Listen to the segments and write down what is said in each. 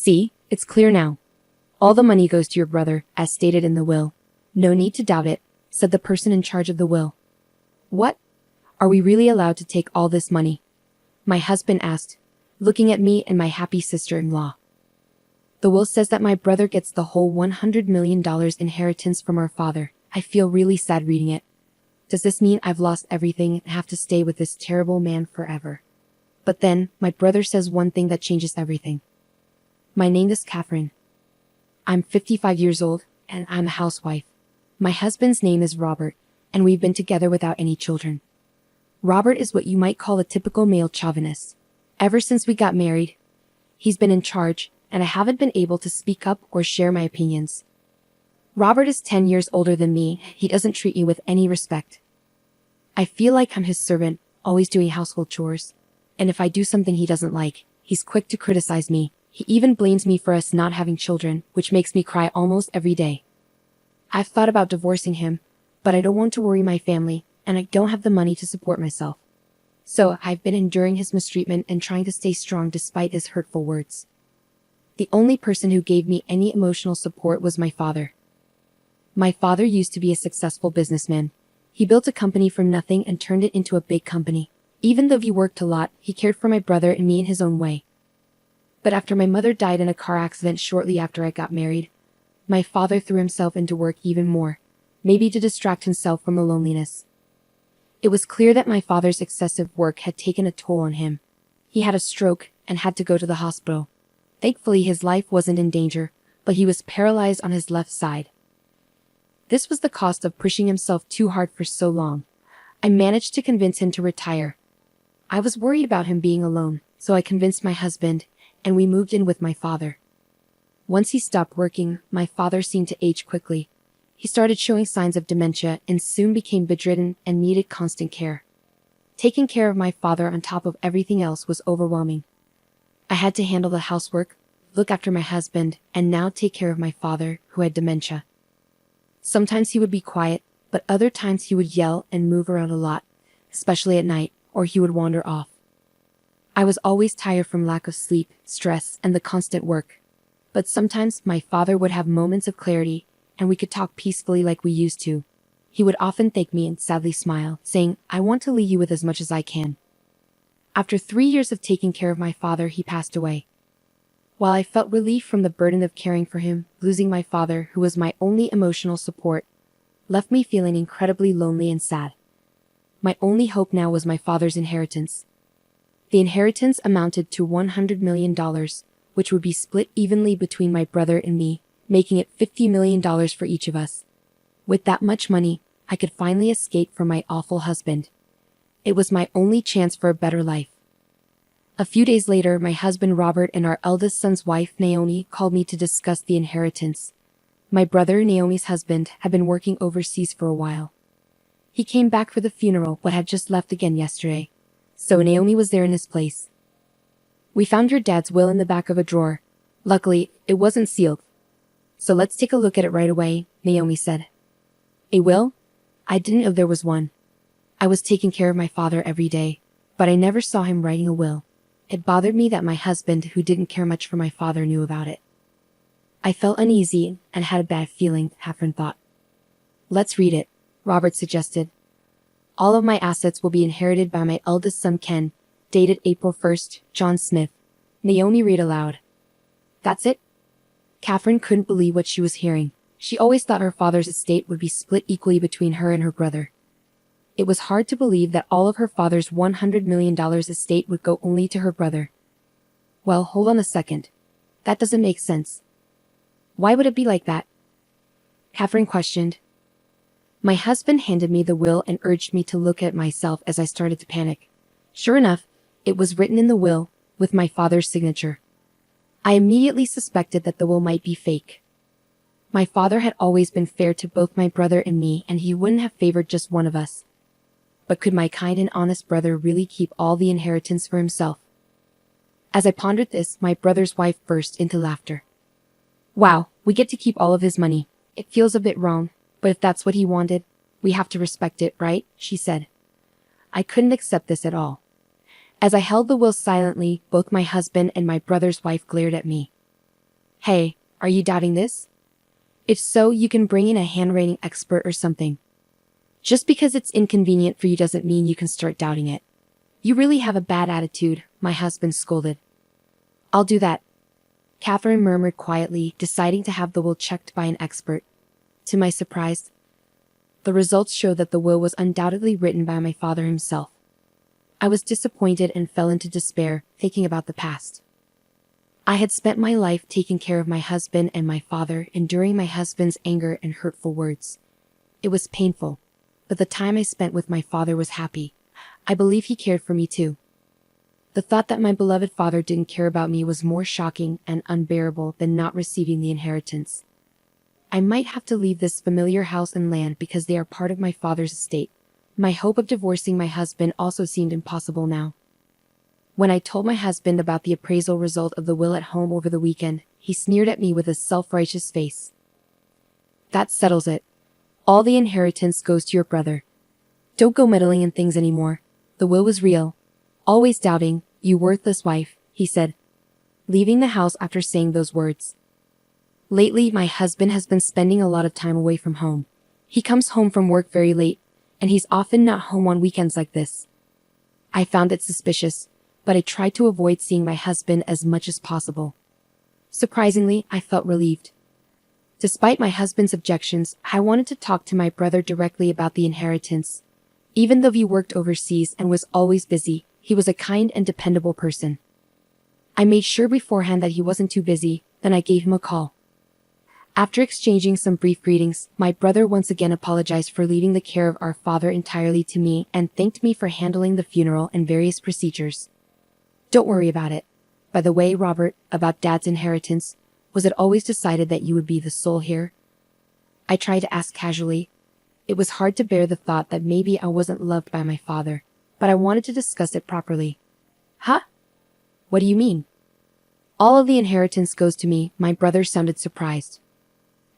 See, it's clear now. All the money goes to your brother, as stated in the will. No need to doubt it, said the person in charge of the will. What? Are we really allowed to take all this money? My husband asked, looking at me and my happy sister-in-law. The will says that my brother gets the whole $100 million inheritance from our father. I feel really sad reading it. Does this mean I've lost everything and have to stay with this terrible man forever? But then, my brother says one thing that changes everything. My name is Catherine. I'm 55 years old, and I'm a housewife. My husband's name is Robert, and we've been together without any children. Robert is what you might call a typical male chauvinist. Ever since we got married, he's been in charge, and I haven't been able to speak up or share my opinions. Robert is 10 years older than me. He doesn't treat me with any respect. I feel like I'm his servant, always doing household chores. And if I do something he doesn't like, he's quick to criticize me. He even blames me for us not having children, which makes me cry almost every day. I've thought about divorcing him, but I don't want to worry my family, and I don't have the money to support myself. So I've been enduring his mistreatment and trying to stay strong despite his hurtful words. The only person who gave me any emotional support was my father. My father used to be a successful businessman. He built a company from nothing and turned it into a big company. Even though he worked a lot, he cared for my brother and me in his own way. But after my mother died in a car accident shortly after I got married, my father threw himself into work even more, maybe to distract himself from the loneliness. It was clear that my father's excessive work had taken a toll on him. He had a stroke and had to go to the hospital. Thankfully, his life wasn't in danger, but he was paralyzed on his left side. This was the cost of pushing himself too hard for so long. I managed to convince him to retire. I was worried about him being alone, so I convinced my husband, and we moved in with my father. Once he stopped working, my father seemed to age quickly. He started showing signs of dementia and soon became bedridden and needed constant care. Taking care of my father on top of everything else was overwhelming. I had to handle the housework, look after my husband, and now take care of my father, who had dementia. Sometimes he would be quiet, but other times he would yell and move around a lot, especially at night, or he would wander off. I was always tired from lack of sleep, stress, and the constant work. But sometimes my father would have moments of clarity, and we could talk peacefully like we used to. He would often thank me and sadly smile, saying, "I want to leave you with as much as I can." After 3 years of taking care of my father, he passed away. While I felt relief from the burden of caring for him, losing my father, who was my only emotional support, left me feeling incredibly lonely and sad. My only hope now was my father's inheritance. The inheritance amounted to $100 million, which would be split evenly between my brother and me, making it $50 million for each of us. With that much money, I could finally escape from my awful husband. It was my only chance for a better life. A few days later, my husband Robert and our eldest son's wife Naomi called me to discuss the inheritance. My brother, Naomi's husband, had been working overseas for a while. He came back for the funeral but had just left again yesterday. So Naomi was there in his place. "We found your dad's will in the back of a drawer. Luckily, it wasn't sealed. So let's take a look at it right away," Naomi said. "A will? I didn't know there was one. I was taking care of my father every day, but I never saw him writing a will. It bothered me that my husband, who didn't care much for my father, knew about it. I felt uneasy and had a bad feeling," Catherine thought. "Let's read it," Robert suggested. "All of my assets will be inherited by my eldest son Ken, dated April 1st, John Smith." Naomi read aloud. "That's it?" Catherine couldn't believe what she was hearing. She always thought her father's estate would be split equally between her and her brother. It was hard to believe that all of her father's $100 million estate would go only to her brother. "Well, hold on a second. That doesn't make sense. Why would it be like that?" Catherine questioned. My husband handed me the will and urged me to look at myself as I started to panic. Sure enough, it was written in the will, with my father's signature. I immediately suspected that the will might be fake. My father had always been fair to both my brother and me, and he wouldn't have favored just one of us. But could my kind and honest brother really keep all the inheritance for himself? As I pondered this, my brother's wife burst into laughter. "Wow, we get to keep all of his money. It feels a bit wrong, but if that's what he wanted, we have to respect it, right?" she said. I couldn't accept this at all. As I held the will silently, both my husband and my brother's wife glared at me. Hey, are you doubting this? If so, you can bring in a handwriting expert or something. Just because it's inconvenient for you doesn't mean you can start doubting it. You really have a bad attitude, my husband scolded. I'll do that, Catherine murmured quietly, deciding to have the will checked by an expert. To my surprise, the results showed that the will was undoubtedly written by my father himself. I was disappointed and fell into despair, thinking about the past. I had spent my life taking care of my husband and my father, enduring my husband's anger and hurtful words. It was painful, but the time I spent with my father was happy. I believe he cared for me too. The thought that my beloved father didn't care about me was more shocking and unbearable than not receiving the inheritance. I might have to leave this familiar house and land because they are part of my father's estate. My hope of divorcing my husband also seemed impossible now. When I told my husband about the appraisal result of the will at home over the weekend, he sneered at me with a self-righteous face. That settles it. All the inheritance goes to your brother. Don't go meddling in things anymore. The will was real. Always doubting, you worthless wife, he said, leaving the house after saying those words. Lately, my husband has been spending a lot of time away from home. He comes home from work very late, and he's often not home on weekends like this. I found it suspicious, but I tried to avoid seeing my husband as much as possible. Surprisingly, I felt relieved. Despite my husband's objections, I wanted to talk to my brother directly about the inheritance. Even though he worked overseas and was always busy, he was a kind and dependable person. I made sure beforehand that he wasn't too busy, then I gave him a call. After exchanging some brief greetings, my brother once again apologized for leaving the care of our father entirely to me and thanked me for handling the funeral and various procedures. Don't worry about it. By the way, Robert, about Dad's inheritance, was it always decided that you would be the sole heir? I tried to ask casually. It was hard to bear the thought that maybe I wasn't loved by my father, but I wanted to discuss it properly. Huh? What do you mean? All of the inheritance goes to me, my brother sounded surprised.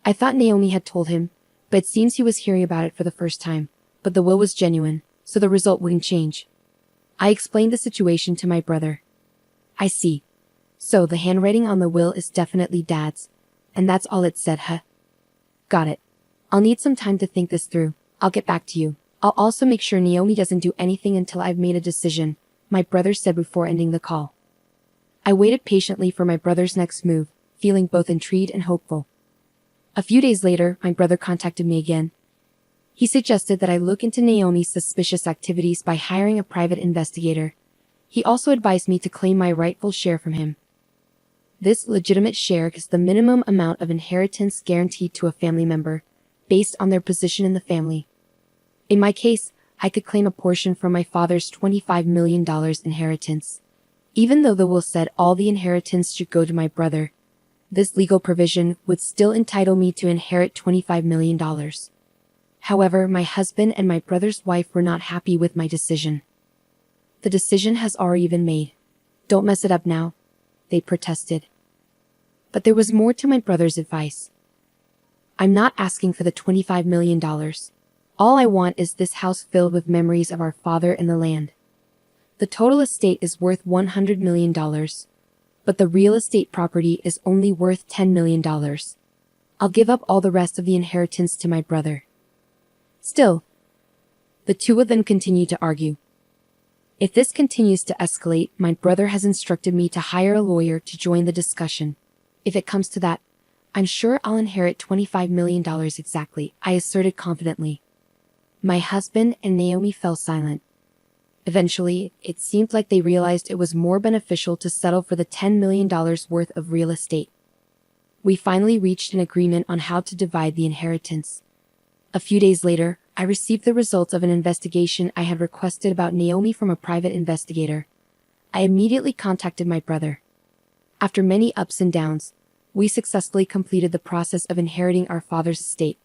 I thought Naomi had told him, but it seems he was hearing about it for the first time. But the will was genuine, so the result wouldn't change. I explained the situation to my brother. I see. So the handwriting on the will is definitely Dad's, and that's all it said, huh? Got it. I'll need some time to think this through. I'll get back to you. I'll also make sure Naomi doesn't do anything until I've made a decision, my brother said before ending the call. I waited patiently for my brother's next move, feeling both intrigued and hopeful. A few days later, my brother contacted me again. He suggested that I look into Naomi's suspicious activities by hiring a private investigator. He also advised me to claim my rightful share from him. This legitimate share is the minimum amount of inheritance guaranteed to a family member, based on their position in the family. In my case, I could claim a portion from my father's $25 million inheritance. Even though the will said all the inheritance should go to my brother, this legal provision would still entitle me to inherit $25 million. However, my husband and my brother's wife were not happy with my decision. The decision has already been made. Don't mess it up now, they protested. But there was more to my brother's advice. I'm not asking for the $25 million. All I want is this house filled with memories of our father and the land. The total estate is worth $100 million. But the real estate property is only worth $10 million. I'll give up all the rest of the inheritance to my brother. Still, the two of them continue to argue. If this continues to escalate, my brother has instructed me to hire a lawyer to join the discussion. If it comes to that, I'm sure I'll inherit $25 million exactly, I asserted confidently. My husband and Naomi fell silent. Eventually, it seemed like they realized it was more beneficial to settle for the $10 million worth of real estate. We finally reached an agreement on how to divide the inheritance. A few days later, I received the results of an investigation I had requested about Naomi from a private investigator. I immediately contacted my brother. After many ups and downs, we successfully completed the process of inheriting our father's estate.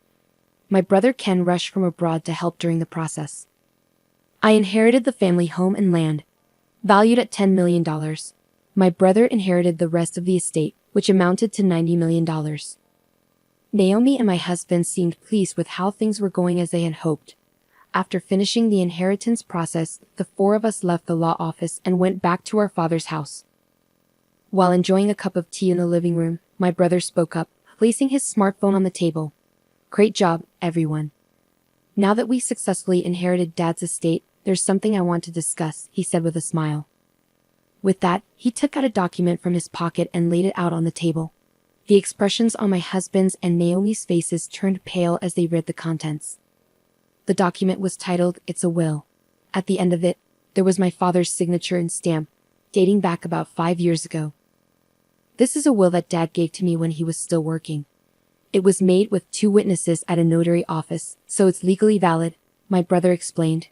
My brother Ken rushed from abroad to help during the process. I inherited the family home and land, valued at $10 million. My brother inherited the rest of the estate, which amounted to $90 million. Naomi and my husband seemed pleased with how things were going as they had hoped. After finishing the inheritance process, the four of us left the law office and went back to our father's house. While enjoying a cup of tea in the living room, my brother spoke up, placing his smartphone on the table. Great job, everyone. Now that we successfully inherited Dad's estate, there's something I want to discuss, he said with a smile. With that, he took out a document from his pocket and laid it out on the table. The expressions on my husband's and Naomi's faces turned pale as they read the contents. The document was titled, "It's a Will." At the end of it, there was my father's signature and stamp, dating back about 5 years ago. This is a will that Dad gave to me when he was still working. It was made with 2 witnesses at a notary office, so it's legally valid, my brother explained.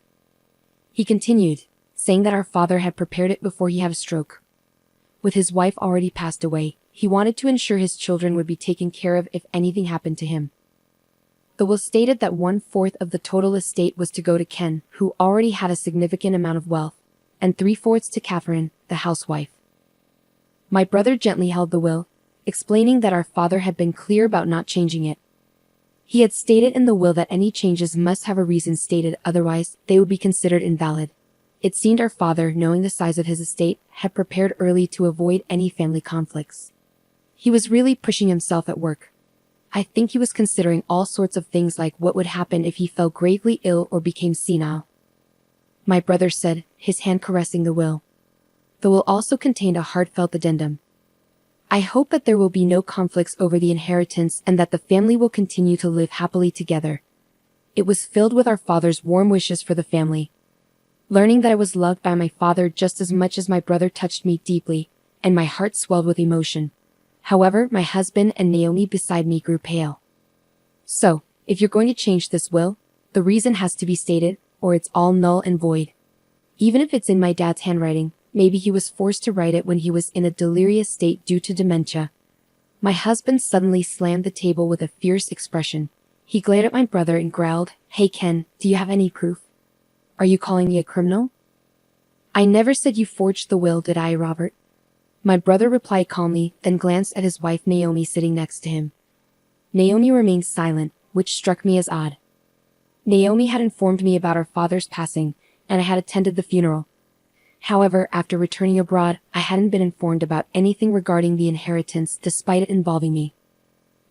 He continued, saying that our father had prepared it before he had a stroke. With his wife already passed away, he wanted to ensure his children would be taken care of if anything happened to him. The will stated that 1/4 of the total estate was to go to Ken, who already had a significant amount of wealth, and 3/4 to Catherine, the housewife. My brother gently held the will, explaining that our father had been clear about not changing it. He had stated in the will that any changes must have a reason stated, otherwise they would be considered invalid. It seemed our father, knowing the size of his estate, had prepared early to avoid any family conflicts. He was really pushing himself at work. I think he was considering all sorts of things like what would happen if he fell gravely ill or became senile. My brother said, his hand caressing the will. The will also contained a heartfelt addendum. I hope that there will be no conflicts over the inheritance and that the family will continue to live happily together. It was filled with our father's warm wishes for the family. Learning that I was loved by my father just as much as my brother touched me deeply, and my heart swelled with emotion. However, my husband and Naomi beside me grew pale. So, if you're going to change this will, the reason has to be stated, or it's all null and void. Even if it's in my dad's handwriting, maybe he was forced to write it when he was in a delirious state due to dementia. My husband suddenly slammed the table with a fierce expression. He glared at my brother and growled, "Hey Ken, do you have any proof? Are you calling me a criminal?" "I never said you forged the will, did I, Robert?" My brother replied calmly, then glanced at his wife Naomi sitting next to him. Naomi remained silent, which struck me as odd. Naomi had informed me about our father's passing, and I had attended the funeral. However, after returning abroad, I hadn't been informed about anything regarding the inheritance despite it involving me.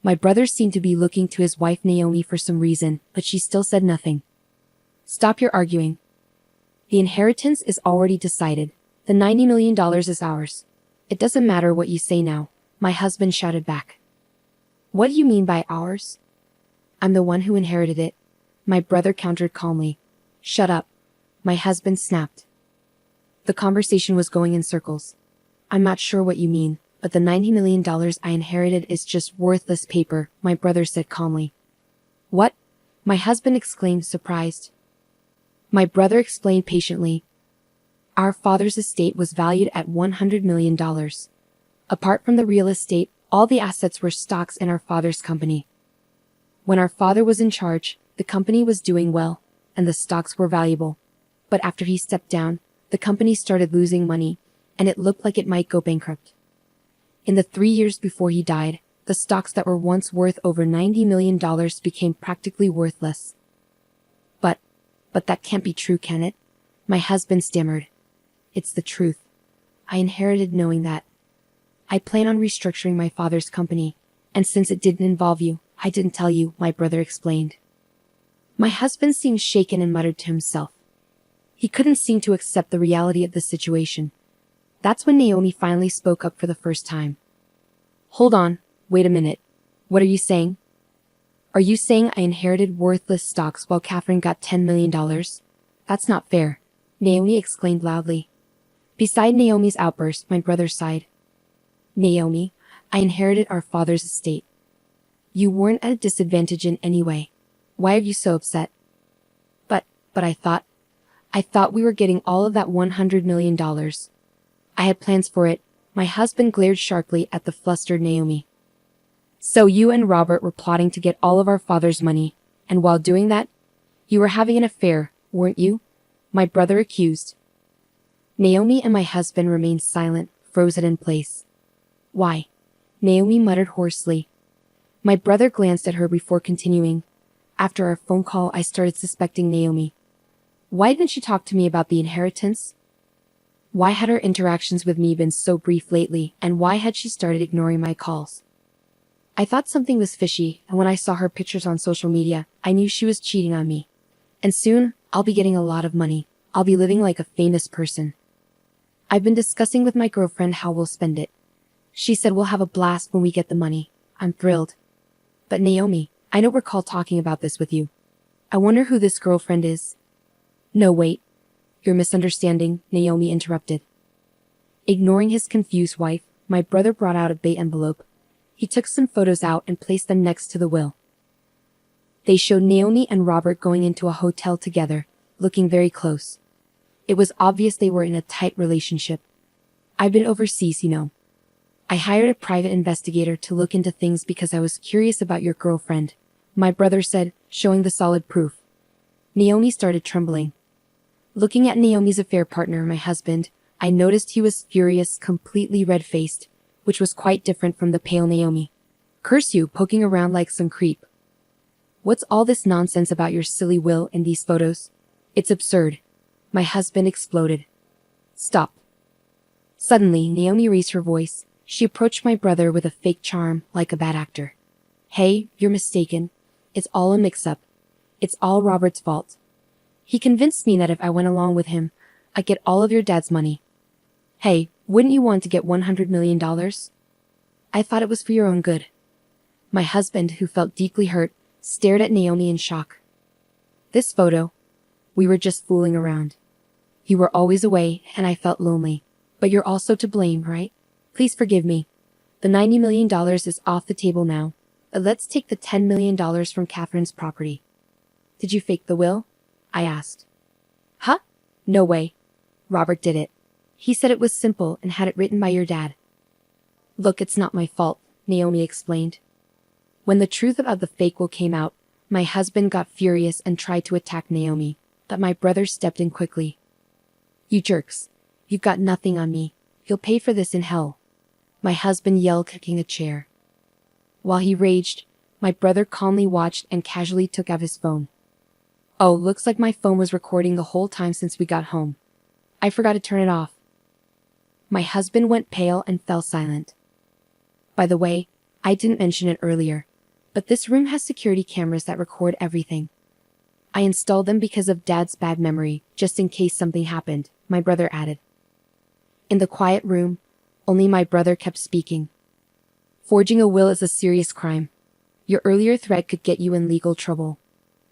My brother seemed to be looking to his wife Naomi for some reason, but she still said nothing. "Stop your arguing. The inheritance is already decided. The $90 million is ours. It doesn't matter what you say now," my husband shouted back. "What do you mean by ours?" "I'm the one who inherited it," my brother countered calmly. "Shut up," my husband snapped. The conversation was going in circles. "I'm not sure what you mean, but the $90 million I inherited is just worthless paper," my brother said calmly. "What?" my husband exclaimed, surprised. My brother explained patiently. Our father's estate was valued at $100 million. Apart from the real estate, all the assets were stocks in our father's company. When our father was in charge, the company was doing well, and the stocks were valuable. But after he stepped down, the company started losing money, and it looked like it might go bankrupt. In the 3 years before he died, the stocks that were once worth over $90 million became practically worthless. But that can't be true, can it?" my husband stammered. "It's the truth. I inherited knowing that. I plan on restructuring my father's company, and since it didn't involve you, I didn't tell you," my brother explained. My husband seemed shaken and muttered to himself. He couldn't seem to accept the reality of the situation. That's when Naomi finally spoke up for the first time. "Hold on, wait a minute. What are you saying? Are you saying I inherited worthless stocks while Catherine got $10 million? That's not fair," Naomi exclaimed loudly. Beside Naomi's outburst, my brother sighed. "Naomi, I inherited our father's estate. You weren't at a disadvantage in any way. Why are you so upset?" But I thought we were getting all of that $100 million. I had plans for it." My husband glared sharply at the flustered Naomi. "So you and Robert were plotting to get all of our father's money, and while doing that, you were having an affair, weren't you?" my brother accused. Naomi and my husband remained silent, frozen in place. "Why?" Naomi muttered hoarsely. My brother glanced at her before continuing. "After our phone call, I started suspecting Naomi. Why didn't she talk to me about the inheritance?" Why had her interactions with me been so brief lately, and why had she started ignoring my calls? I thought something was fishy, and when I saw her pictures on social media, I knew she was cheating on me. And soon, I'll be getting a lot of money. I'll be living like a famous person. I've been discussing with my girlfriend how we'll spend it. She said we'll have a blast when we get the money. I'm thrilled. But Naomi, I don't recall talking about this with you. I wonder who this girlfriend is. No, wait. You're misunderstanding, Naomi interrupted. Ignoring his confused wife, my brother brought out a bait envelope. He took some photos out and placed them next to the will. They showed Naomi and Robert going into a hotel together, looking very close. It was obvious they were in a tight relationship. I've been overseas, you know. I hired a private investigator to look into things because I was curious about your girlfriend, my brother said, showing the solid proof. Naomi started trembling. Looking at Naomi's affair partner, my husband, I noticed he was furious, completely red-faced, which was quite different from the pale Naomi. Curse you, poking around like some creep. What's all this nonsense about your silly will in these photos? It's absurd. My husband exploded. Stop. Suddenly, Naomi raised her voice. She approached my brother with a fake charm, like a bad actor. Hey, you're mistaken. It's all a mix-up. It's all Robert's fault. He convinced me that if I went along with him, I'd get all of your dad's money. Hey, wouldn't you want to get $100 million? I thought it was for your own good. My husband, who felt deeply hurt, stared at Naomi in shock. This photo, we were just fooling around. You were always away, and I felt lonely. But you're also to blame, right? Please forgive me. The $90 million is off the table now. But let's take the $10 million from Catherine's property. Did you fake the will? I asked. Huh? No way. Robert did it. He said it was simple and had it written by your dad. Look, it's not my fault, Naomi explained. When the truth about the fake will came out, my husband got furious and tried to attack Naomi, but my brother stepped in quickly. You jerks. You've got nothing on me. You'll pay for this in hell. My husband yelled, kicking a chair. While he raged, my brother calmly watched and casually took out his phone. Oh, looks like my phone was recording the whole time since we got home. I forgot to turn it off. My husband went pale and fell silent. By the way, I didn't mention it earlier, but this room has security cameras that record everything. I installed them because of Dad's bad memory, just in case something happened, my brother added. In the quiet room, only my brother kept speaking. Forging a will is a serious crime. Your earlier threat could get you in legal trouble.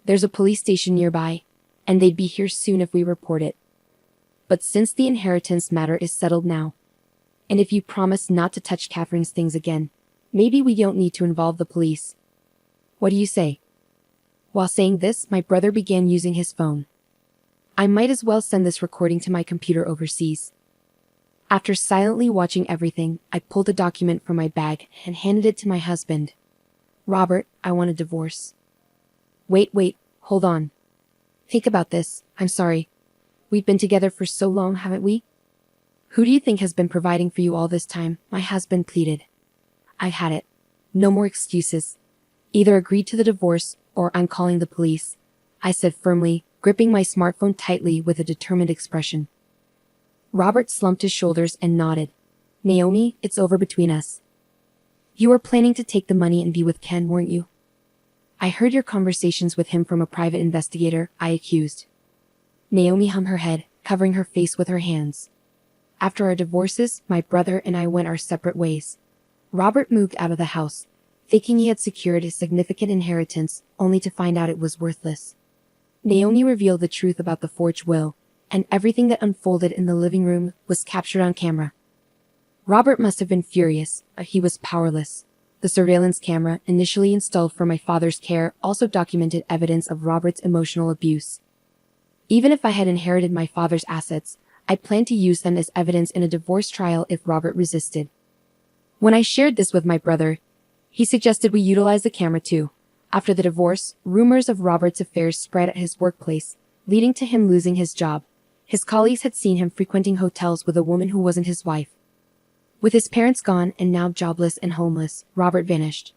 There's a police station nearby, and they'd be here soon if we report it. But since the inheritance matter is settled now, and if you promise not to touch Catherine's things again, maybe we don't need to involve the police. What do you say? While saying this, my brother began using his phone. I might as well send this recording to my computer overseas. After silently watching everything, I pulled a document from my bag and handed it to my husband. Robert, I want a divorce. Wait, hold on. Think about this. I'm sorry. We've been together for so long, haven't we? Who do you think has been providing for you all this time? My husband pleaded. I've had it. No more excuses. Either agree to the divorce, or I'm calling the police, I said firmly, gripping my smartphone tightly with a determined expression. Robert slumped his shoulders and nodded. Naomi, it's over between us. You were planning to take the money and be with Ken, weren't you? I heard your conversations with him from a private investigator, I accused. Naomi hung her head, covering her face with her hands. After our divorces, my brother and I went our separate ways. Robert moved out of the house, thinking he had secured his significant inheritance, only to find out it was worthless. Naomi revealed the truth about the forged will, and everything that unfolded in the living room was captured on camera. Robert must have been furious, but he was powerless. The surveillance camera, initially installed for my father's care, also documented evidence of Robert's emotional abuse. Even if I had inherited my father's assets, I planned to use them as evidence in a divorce trial if Robert resisted. When I shared this with my brother, he suggested we utilize the camera too. After the divorce, rumors of Robert's affairs spread at his workplace, leading to him losing his job. His colleagues had seen him frequenting hotels with a woman who wasn't his wife. With his parents gone and now jobless and homeless, Robert vanished.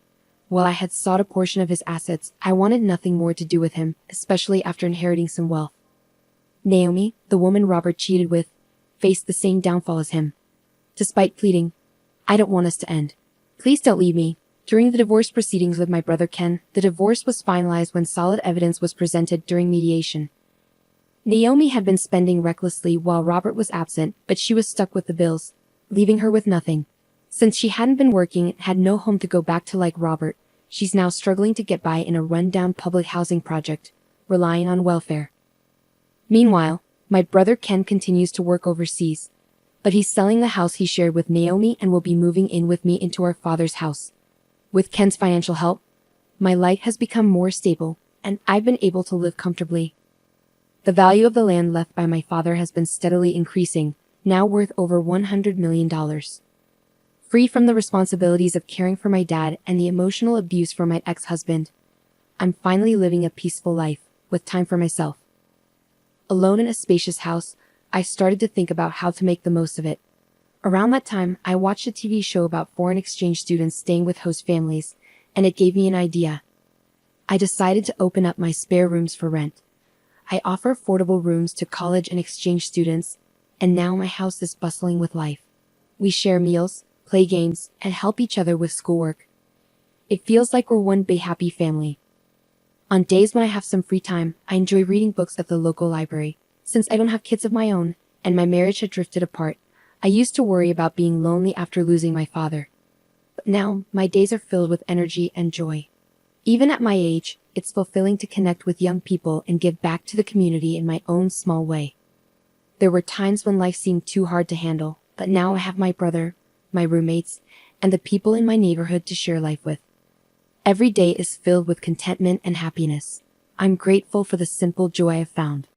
While I had sought a portion of his assets, I wanted nothing more to do with him, especially after inheriting some wealth. Naomi, the woman Robert cheated with, faced the same downfall as him. Despite pleading, "I don't want us to end. Please don't leave me." During the divorce proceedings with my brother Ken, the divorce was finalized when solid evidence was presented during mediation. Naomi had been spending recklessly while Robert was absent, but she was stuck with the bills, leaving her with nothing. Since she hadn't been working and had no home to go back to like Robert, she's now struggling to get by in a rundown public housing project, relying on welfare. Meanwhile, my brother Ken continues to work overseas, but he's selling the house he shared with Naomi and will be moving in with me into our father's house. With Ken's financial help, my life has become more stable, and I've been able to live comfortably. The value of the land left by my father has been steadily increasing, now worth over $100 million. Free from the responsibilities of caring for my dad and the emotional abuse from my ex-husband, I'm finally living a peaceful life, with time for myself. Alone in a spacious house, I started to think about how to make the most of it. Around that time, I watched a TV show about foreign exchange students staying with host families, and it gave me an idea. I decided to open up my spare rooms for rent. I offer affordable rooms to college and exchange students, and now my house is bustling with life. We share meals, play games, and help each other with schoolwork. It feels like we're one big happy family. On days when I have some free time, I enjoy reading books at the local library. Since I don't have kids of my own, and my marriage had drifted apart, I used to worry about being lonely after losing my father. But now, my days are filled with energy and joy. Even at my age, it's fulfilling to connect with young people and give back to the community in my own small way. There were times when life seemed too hard to handle, but now I have my brother, my roommates, and the people in my neighborhood to share life with. Every day is filled with contentment and happiness. I'm grateful for the simple joy I've found.